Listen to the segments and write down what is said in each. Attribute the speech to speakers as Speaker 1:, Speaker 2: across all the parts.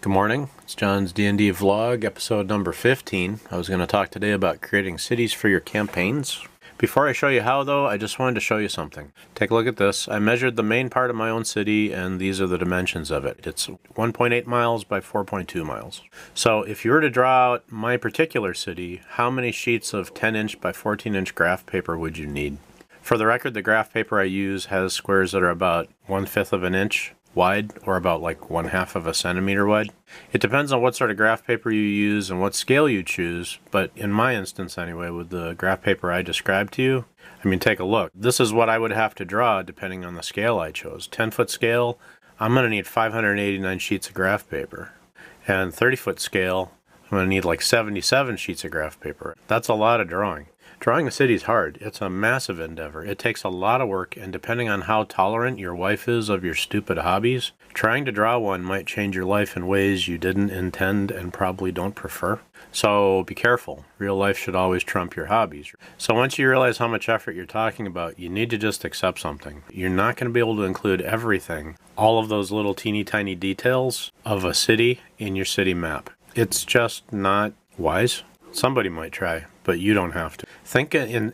Speaker 1: Good morning, it's John's D&D vlog, episode number 15. I was going to talk today about creating cities for your campaigns. Before I show you how though, I just wanted to show you something. Take a look at this. I measured the main part of my own city and these are the dimensions of it. It's 1.8 miles by 4.2 miles. So if you were to draw out my particular city, how many sheets of 10-inch by 14-inch graph paper would you need? For the record, the graph paper I use has squares that are about 1/5 of an inch wide or about like 1/2 of a centimeter wide. It depends on what sort of graph paper you use and what scale you choose, but in my instance anyway, with the graph paper I described to you, take a look. This is what I would have to draw depending on the scale I chose. 10-foot scale, I'm going to need 589 sheets of graph paper. And 30-foot scale, I'm going to need like 77 sheets of graph paper. That's a lot of drawing. Drawing a city is hard. It's a massive endeavor. It takes a lot of work, and depending on how tolerant your wife is of your stupid hobbies, trying to draw one might change your life in ways you didn't intend and probably don't prefer. So be careful. Real life should always trump your hobbies. So once you realize how much effort you're talking about, you need to just accept something. You're not going to be able to include everything, all of those little teeny tiny details of a city in your city map. It's just not wise. Somebody might try, but you don't have to.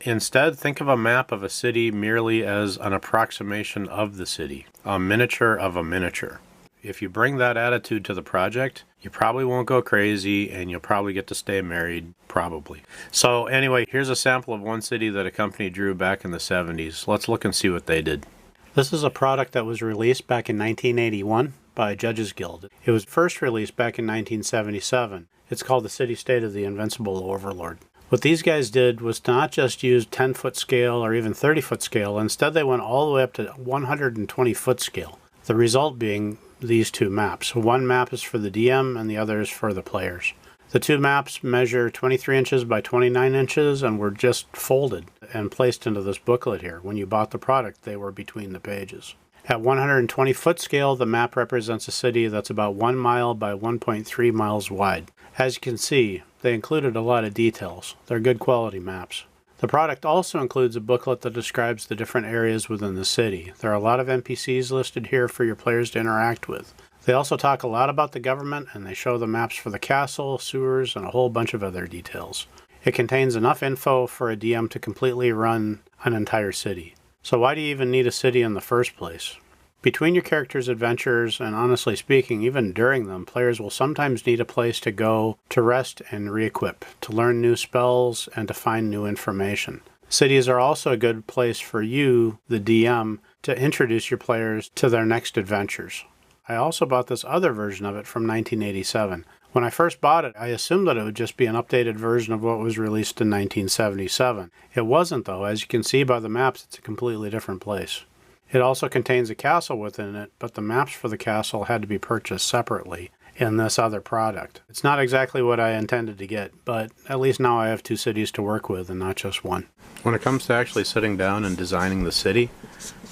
Speaker 1: Instead, think of a map of a city merely as an approximation of the city, a miniature of a miniature. If you bring that attitude to the project, you probably won't go crazy and you'll probably get to stay married, probably. So anyway, here's a sample of one city that a company drew back in the 70s. Let's look and see what they did. This is a product that was released back in 1981 by Judges Guild. It was first released back in 1977. It's called the City-State of the Invincible Overlord. What these guys did was to not just use 10-foot scale or even 30-foot scale. Instead, they went all the way up to 120-foot scale. The result being these two maps. One map is for the DM and the other is for the players. The two maps measure 23 inches by 29 inches and were just folded and placed into this booklet here. When you bought the product, they were between the pages. At 120-foot scale, the map represents a city that's about 1 mile by 1.3 miles wide. As you can see, they included a lot of details. They're good quality maps. The product also includes a booklet that describes the different areas within the city. There are a lot of NPCs listed here for your players to interact with. They also talk a lot about the government, and they show the maps for the castle, sewers, and a whole bunch of other details. It contains enough info for a DM to completely run an entire city. So why do you even need a city in the first place? Between your character's adventures, and honestly speaking, even during them, players will sometimes need a place to go to rest and re-equip, to learn new spells, and to find new information. Cities are also a good place for you, the DM, to introduce your players to their next adventures. I also bought this other version of it from 1987. When I first bought it, I assumed that it would just be an updated version of what was released in 1977. It wasn't though. As you can see by the maps, it's a completely different place. It also contains a castle within it, but the maps for the castle had to be purchased separately in this other product. It's not exactly what I intended to get, but at least now I have two cities to work with and not just one. When it comes to actually sitting down and designing the city,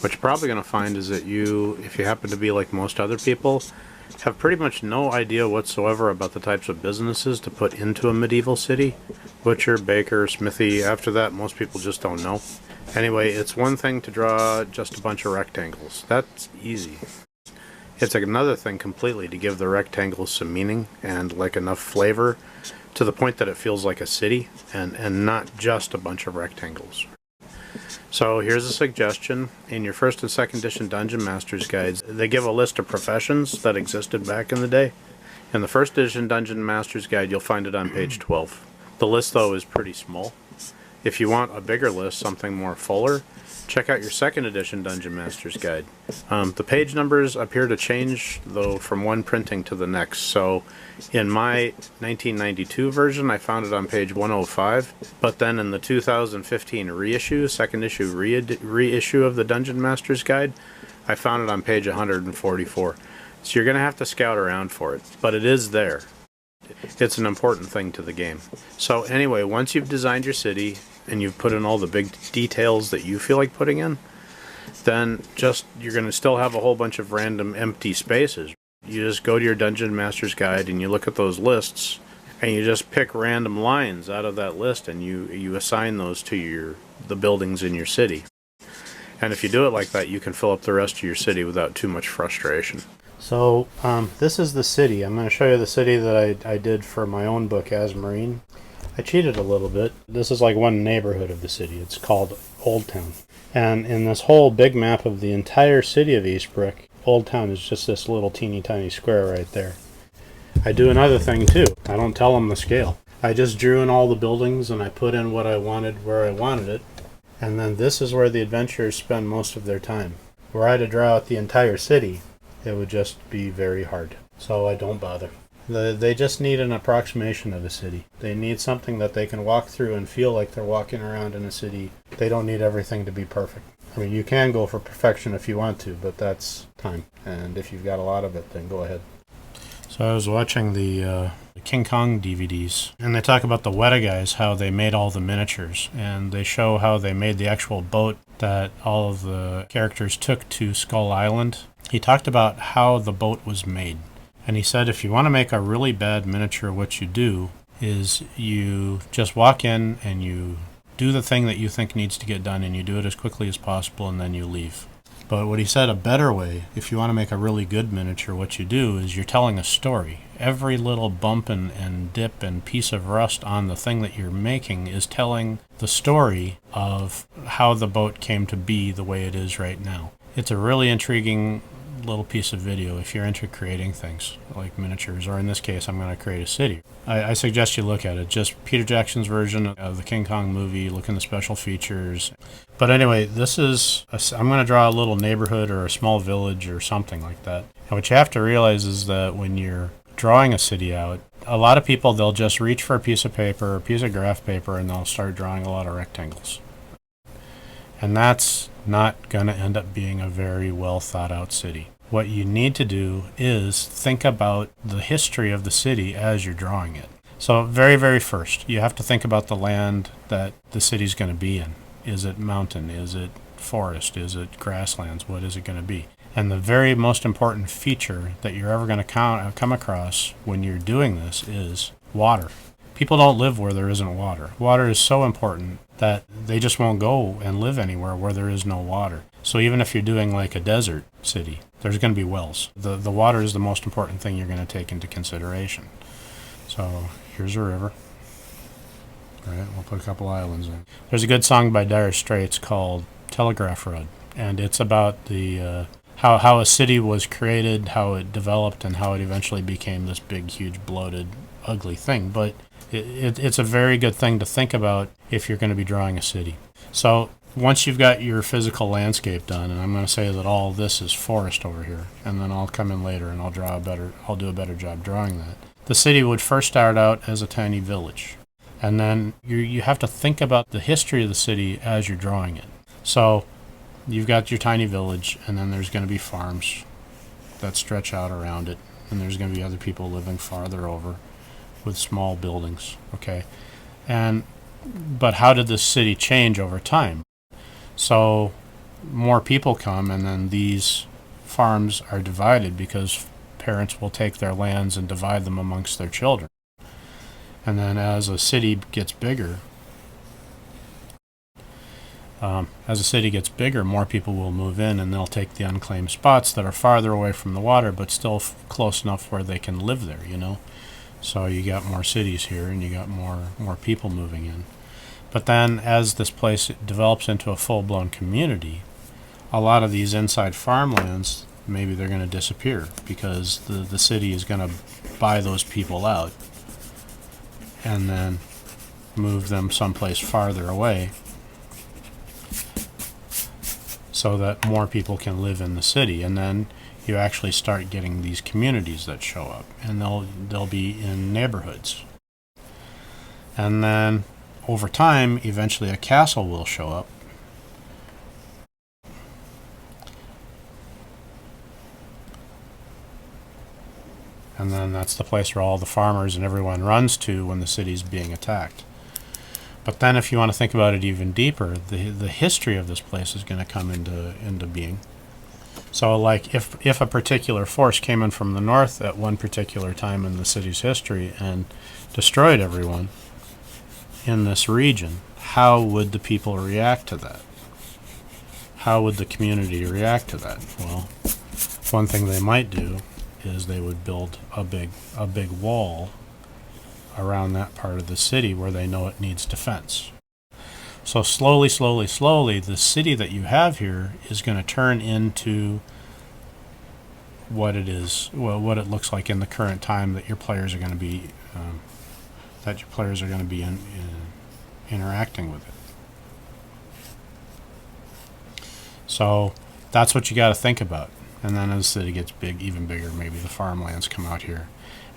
Speaker 1: what you're probably going to find is that you, if you happen to be like most other people, have pretty much no idea whatsoever about the types of businesses to put into a medieval city. Butcher, baker, smithy, after that most people just don't know. Anyway, it's one thing to draw just a bunch of rectangles. That's easy. It's another thing completely to give the rectangles some meaning and like enough flavor to the point that it feels like a city and not just a bunch of rectangles. So here's a suggestion. In your first and second edition Dungeon Master's Guides, they give a list of professions that existed back in the day. In the first edition Dungeon Master's Guide, you'll find it on page 12. The list, though, is pretty small. If you want a bigger list, something more fuller, check out your second edition Dungeon Master's Guide. The page numbers appear to change, though, from one printing to the next. So in my 1992 version, I found it on page 105, but then in the 2015 reissue, second issue reissue of the Dungeon Master's Guide, I found it on page 144. So you're going to have to scout around for it, but it is there. It's an important thing to the game. So anyway, once you've designed your city and you've put in all the big details that you feel like putting in, then you're going to still have a whole bunch of random empty spaces. You just go to your Dungeon Master's Guide and you look at those lists and you just pick random lines out of that list and you assign those to the buildings in your city. And if you do it like that, you can fill up the rest of your city without too much frustration.
Speaker 2: So this is the city. I'm going to show you the city that I did for my own book, Asmarine. I cheated a little bit. This is like one neighborhood of the city. It's called Old Town. And in this whole big map of the entire city of Eastbrook, Old Town is just this little teeny tiny square right there. I do another thing too. I don't tell them the scale. I just drew in all the buildings and I put in what I wanted where I wanted it. And then this is where the adventurers spend most of their time. Were I to draw out the entire city, it would just be very hard. So I don't bother. They just need an approximation of a city. They need something that they can walk through and feel like they're walking around in a city. They don't need everything to be perfect. I mean, you can go for perfection if you want to, but that's time. And if you've got a lot of it, then go ahead. So I was watching the King Kong DVDs, and they talk about the Weta guys, how they made all the miniatures, and they show how they made the actual boat that all of the characters took to Skull Island. He talked about how the boat was made, and he said if you want to make a really bad miniature, what you do is you just walk in and you do the thing that you think needs to get done, and you do it as quickly as possible, and then you leave. But what he said, a better way, if you want to make a really good miniature, what you do is you're telling a story. Every little bump and dip and piece of rust on the thing that you're making is telling the story of how the boat came to be the way it is right now. It's a really intriguing little piece of video if you're into creating things like miniatures, or in this case I'm going to create a city. I suggest you look at it. Just Peter Jackson's version of the King Kong movie, look in the special features. But anyway, I'm going to draw a little neighborhood or a small village or something like that. And what you have to realize is that when you're drawing a city out, a lot of people, they'll just reach for a piece of paper, a piece of graph paper, and they'll start drawing a lot of rectangles. And that's not going to end up being a very well thought out city. What you need to do is think about the history of the city as you're drawing it. So very, very first, you have to think about the land that the city's going to be in. Is it mountain? Is it forest? Is it grasslands? What is it going to be? And the very most important feature that you're ever going to come across when you're doing this is water. People don't live where there isn't water. Water is so important that they just won't go and live anywhere where there is no water. So even if you're doing like a desert city, there's going to be wells. The water is the most important thing you're going to take into consideration. So here's a river. All right, we'll put a couple islands in. There's a good song by Dire Straits called Telegraph Road, and it's about the how a city was created, how it developed, and how it eventually became this big, huge, bloated, ugly thing. But it's a very good thing to think about if you're going to be drawing a city. So once you've got your physical landscape done, and I'm going to say that all this is forest over here, and then I'll come in later and I'll do a better job drawing that. The city would first start out as a tiny village, and then you have to think about the history of the city as you're drawing it. So you've got your tiny village, and then there's going to be farms that stretch out around it, and there's going to be other people living farther over with small buildings, okay? But how did this city change over time? So more people come, and then these farms are divided because parents will take their lands and divide them amongst their children. And then as a city gets bigger, more people will move in, and they'll take the unclaimed spots that are farther away from the water, but still close enough where they can live there, you know? So you got more cities here, and you got more people moving in. But then as this place develops into a full-blown community, a lot of these inside farmlands, maybe they're going to disappear because the city is going to buy those people out and then move them someplace farther away so that more people can live in the city. And then you actually start getting these communities that show up, and they'll be in neighborhoods. And then over time, eventually a castle will show up. And then that's the place where all the farmers and everyone runs to when the city's being attacked. But then if you want to think about it even deeper, the history of this place is going to come into being. So like if a particular force came in from the north at one particular time in the city's history and destroyed everyone in this region, how would the people react to that? How would the community react to that? Well, One thing they might do is they would build a big wall around that part of the city where they know it needs defense. So slowly, the city that you have here is going to turn into what it is, well, what it looks like in the current time that your players are going to be, interacting with it. So that's what you got to think about. And then as the city gets big, even bigger, maybe the farmlands come out here.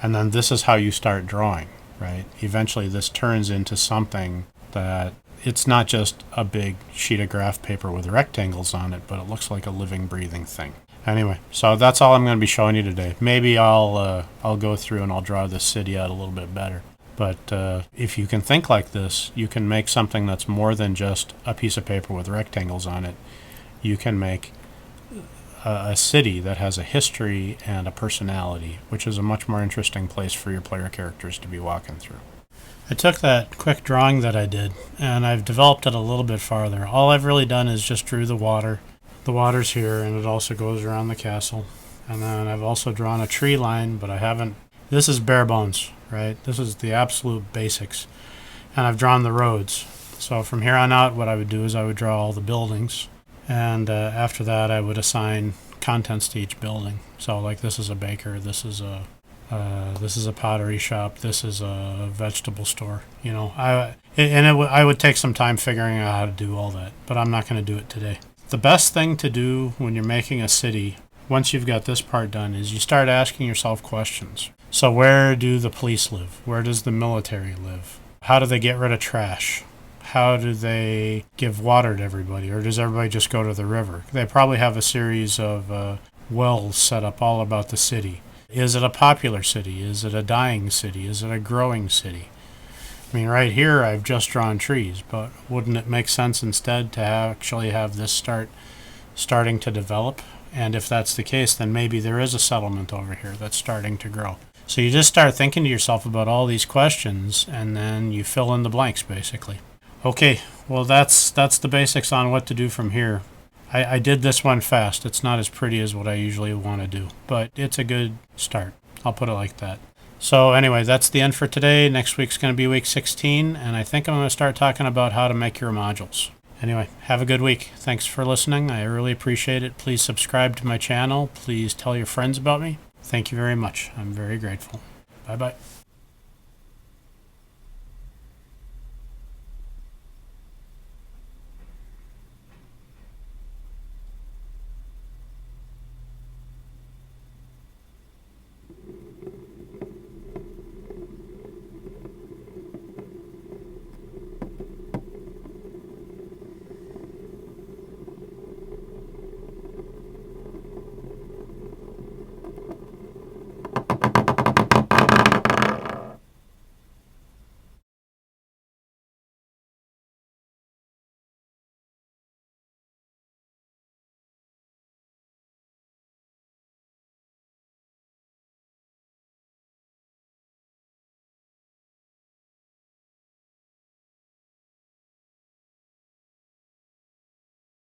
Speaker 2: And then this is how you start drawing, right? Eventually this turns into something that it's not just a big sheet of graph paper with rectangles on it, but it looks like a living, breathing thing. Anyway, so that's all I'm going to be showing you today. Maybe I'll go through and I'll draw this city out a little bit better. But if you can think like this, you can make something that's more than just a piece of paper with rectangles on it. You can make a city that has a history and a personality, which is a much more interesting place for your player characters to be walking through. I took that quick drawing that I did, and I've developed it a little bit farther. All I've really done is just drew the water. The water's here, and it also goes around the castle. And then I've also drawn a tree line, but I haven't... This is bare bones, right? This is the absolute basics. And I've drawn the roads. So from here on out, what I would do is I would draw all the buildings. And after that, I would assign contents to each building. So like this is a baker, this is a pottery shop, this is a vegetable store. You know, I would take some time figuring out how to do all that, but I'm not going to do it today. The best thing to do when you're making a city, once you've got this part done, is you start asking yourself questions. So where do the police live? Where does the military live? How do they get rid of trash? How do they give water to everybody? Or does everybody just go to the river? They probably have a series of wells set up all about the city. Is it a popular city? Is it a dying city? Is it a growing city? I mean, right here I've just drawn trees, but wouldn't it make sense instead to actually have this starting to develop? And if that's the case, then maybe there is a settlement over here that's starting to grow. So you just start thinking to yourself about all these questions, and then you fill in the blanks, basically. Okay, well that's the basics on what to do from here. I did this one fast. It's not as pretty as what I usually want to do, but it's a good start. I'll put it like that. So anyway, that's the end for today. Next week's going to be week 16, and I think I'm going to start talking about how to make your modules. Anyway, have a good week. Thanks for listening. I really appreciate it. Please subscribe to my channel. Please tell your friends about me. Thank you very much. I'm very grateful. Bye-bye.